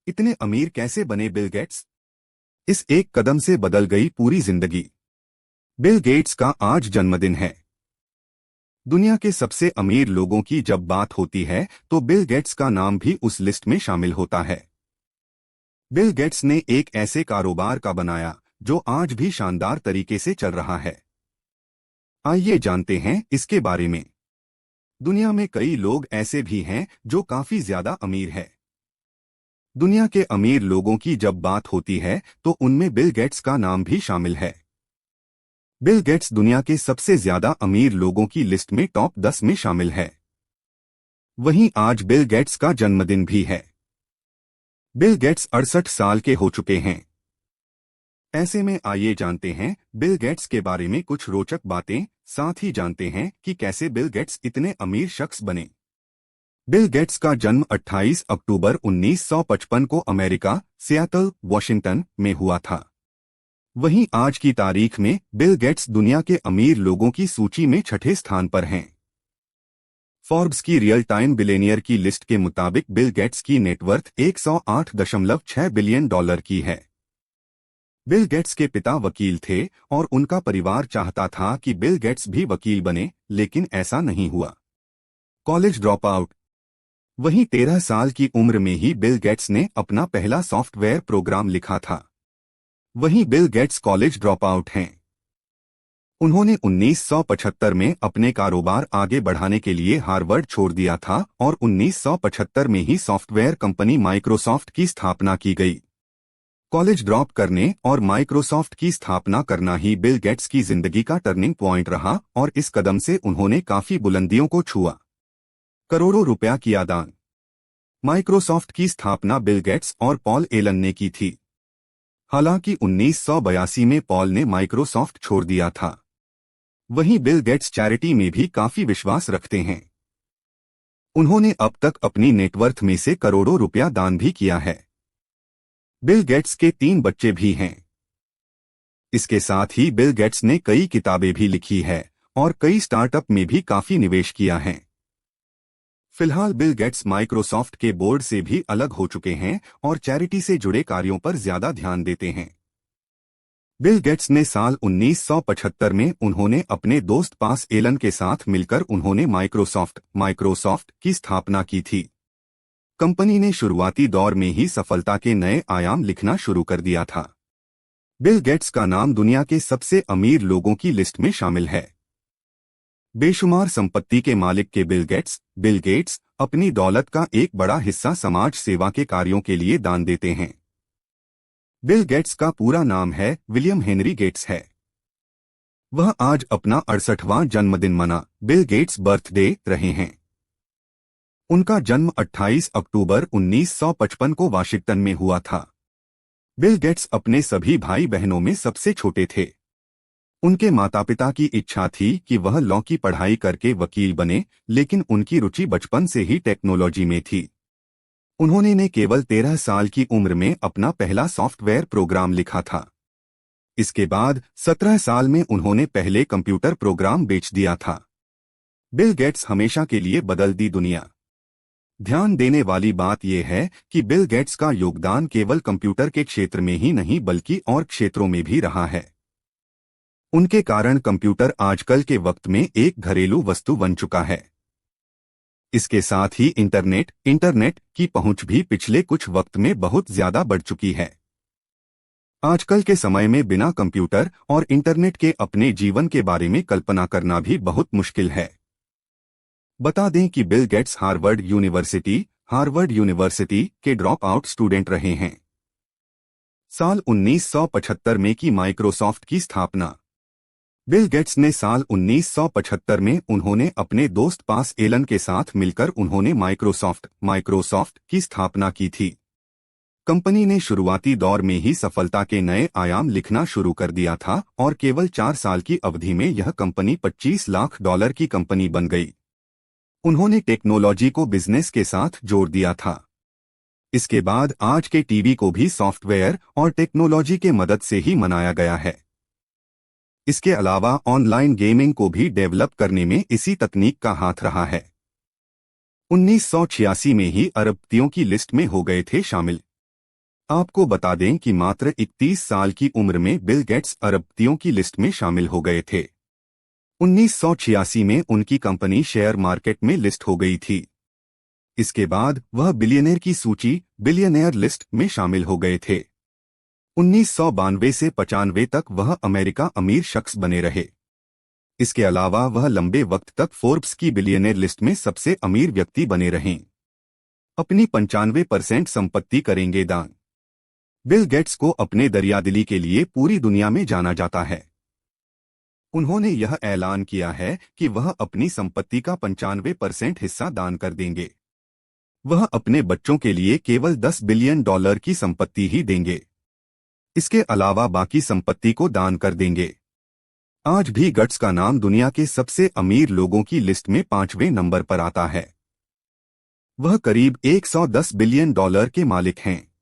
इतने अमीर कैसे बने बिल गेट्स? इस एक कदम से बदल गई पूरी जिंदगी। बिल गेट्स का आज जन्मदिन है। दुनिया के सबसे अमीर लोगों की जब बात होती है तो बिल गेट्स का नाम भी उस लिस्ट में शामिल होता है। बिल गेट्स ने एक ऐसे कारोबार का बनाया जो आज भी शानदार तरीके से चल रहा है। आइए जानते हैं इसके बारे में। दुनिया में कई लोग ऐसे भी हैं जो काफी ज्यादा अमीर हैं। दुनिया के अमीर लोगों की जब बात होती है तो उनमें बिल गेट्स का नाम भी शामिल है। बिल गेट्स दुनिया के सबसे ज्यादा अमीर लोगों की लिस्ट में टॉप 10 में शामिल है। वहीं आज बिल गेट्स का जन्मदिन भी है। बिल गेट्स 68 साल के हो चुके हैं। ऐसे में आइए जानते हैं बिल गेट्स के बारे में कुछ रोचक बातें, साथ ही जानते हैं कि कैसे बिल गेट्स इतने अमीर शख्स बने। बिल गेट्स का जन्म 28 अक्टूबर 1955 को अमेरिका, सियाटल, वॉशिंगटन में हुआ था। वहीं आज की तारीख में बिल गेट्स दुनिया के अमीर लोगों की सूची में छठे स्थान पर हैं। फोर्ब्स की रियल टाइम बिलियनियर की लिस्ट के मुताबिक बिल गेट्स की नेटवर्थ 108.6 बिलियन डॉलर की है। बिल गेट्स के पिता वकील थे और उनका परिवार चाहता था कि बिल गेट्स भी वकील बने, लेकिन ऐसा नहीं हुआ। College drop out. वहीं 13 साल की उम्र में ही बिल गेट्स ने अपना पहला सॉफ्टवेयर प्रोग्राम लिखा था। वहीं Bill Gates college drop out हैं। उन्होंने 1975 में अपने कारोबार आगे बढ़ाने के लिए हार्वर्ड छोड़ दिया था और 1975 में ही सॉफ्टवेयर कंपनी माइक्रोसॉफ्ट की स्थापना की गई। कॉलेज ड्रॉप करने और माइक्रोसॉफ्ट की स्थापना करना ही बिल गेट्स की जिंदगी का टर्निंग पॉइंट रहा और इस कदम से उन्होंने काफी बुलंदियों को छुआ। करोड़ों रुपया किया दान। माइक्रोसॉफ्ट की स्थापना बिल गेट्स और पॉल एलन ने की थी। हालांकि 1982 में पॉल ने माइक्रोसॉफ्ट छोड़ दिया था। वहीं बिल गेट्स चैरिटी में भी काफी विश्वास रखते हैं। उन्होंने अब तक अपनी नेटवर्थ में से करोड़ों रुपया दान भी किया है। बिल गेट्स के 3 बच्चे भी हैं। इसके साथ ही बिल गेट्स ने कई किताबें भी लिखी है और कई स्टार्टअप में भी काफी निवेश किया है। फिलहाल बिल गेट्स माइक्रोसॉफ्ट के बोर्ड से भी अलग हो चुके हैं और चैरिटी से जुड़े कार्यों पर ज्यादा ध्यान देते हैं। बिल गेट्स ने साल 1975 में उन्होंने अपने दोस्त पास एलन के साथ मिलकर उन्होंने माइक्रोसॉफ्ट की स्थापना की थी। कंपनी ने शुरुआती दौर में ही सफलता के नए आयाम लिखना शुरू कर दिया था। बिल गेट्स का नाम दुनिया के सबसे अमीर लोगों की लिस्ट में शामिल है। बेशुमार संपत्ति के मालिक के बिल गेट्स अपनी दौलत का एक बड़ा हिस्सा समाज सेवा के कार्यों के लिए दान देते हैं। बिल गेट्स का पूरा नाम है विलियम हेनरी गेट्स है। वह आज अपना 68वां जन्मदिन मना बिल गेट्स बर्थडे रहे हैं। उनका जन्म 28 अक्टूबर 1955 को वाशिंगटन में हुआ था। बिल गेट्स अपने सभी भाई बहनों में सबसे छोटे थे। उनके माता पिता की इच्छा थी कि वह लॉ की पढ़ाई करके वकील बने, लेकिन उनकी रुचि बचपन से ही टेक्नोलॉजी में थी। उन्होंने ने केवल 13 साल की उम्र में अपना पहला सॉफ्टवेयर प्रोग्राम लिखा था। इसके बाद 17 साल में उन्होंने पहले कंप्यूटर प्रोग्राम बेच दिया था। बिल गेट्स हमेशा के लिए बदल दी दुनिया। ध्यान देने वाली बात यह है कि बिल गेट्स का योगदान केवल कंप्यूटर के क्षेत्र में ही नहीं बल्कि और क्षेत्रों में भी रहा है। उनके कारण कंप्यूटर आजकल के वक्त में एक घरेलू वस्तु बन चुका है। इसके साथ ही इंटरनेट की पहुंच भी पिछले कुछ वक्त में बहुत ज्यादा बढ़ चुकी है। आजकल के समय में बिना कंप्यूटर और इंटरनेट के अपने जीवन के बारे में कल्पना करना भी बहुत मुश्किल है। बता दें कि बिल गेट्स हार्वर्ड यूनिवर्सिटी के ड्रॉप आउट स्टूडेंट रहे हैं। साल 1975 में की माइक्रोसॉफ्ट की स्थापना। बिल गेट्स ने साल 1975 में उन्होंने अपने दोस्त पास एलन के साथ मिलकर उन्होंने माइक्रोसॉफ्ट की स्थापना की थी। कंपनी ने शुरुआती दौर में ही सफलता के नए आयाम लिखना शुरू कर दिया था और केवल 4 साल की अवधि में यह कंपनी $25 लाख की कंपनी बन गई। उन्होंने टेक्नोलॉजी को बिजनेस के साथ जोड़ दिया था। इसके बाद आज के टीवी को भी सॉफ्टवेयर और टेक्नोलॉजी के मदद से ही बनाया गया है। इसके अलावा ऑनलाइन गेमिंग को भी डेवलप करने में इसी तकनीक का हाथ रहा है। 1986 में ही अरबपतियों की लिस्ट में हो गए थे शामिल। आपको बता दें कि मात्र 31 साल की उम्र में बिल गेट्स अरबपतियों की लिस्ट में शामिल हो गए थे। 1986 में उनकी कंपनी शेयर मार्केट में लिस्ट हो गई थी। इसके बाद वह बिलियनेयर की सूची बिलियनेयर लिस्ट में शामिल हो गए थे। 1992 से 95 तक वह अमेरिका अमीर शख्स बने रहे। इसके अलावा वह लंबे वक्त तक फोर्ब्स की बिलियनेयर लिस्ट में सबसे अमीर व्यक्ति बने रहे। अपनी 95% संपत्ति करेंगे दान। बिल गेट्स को अपने दरियादिली के लिए पूरी दुनिया में जाना जाता है। उन्होंने यह ऐलान किया है कि वह अपनी संपत्ति का 95% हिस्सा दान कर देंगे। वह अपने बच्चों के लिए केवल $10 बिलियन की संपत्ति ही देंगे। इसके अलावा बाकी संपत्ति को दान कर देंगे। आज भी गेट्स का नाम दुनिया के सबसे अमीर लोगों की लिस्ट में 5वें नंबर पर आता है। वह करीब $110 बिलियन के मालिक हैं।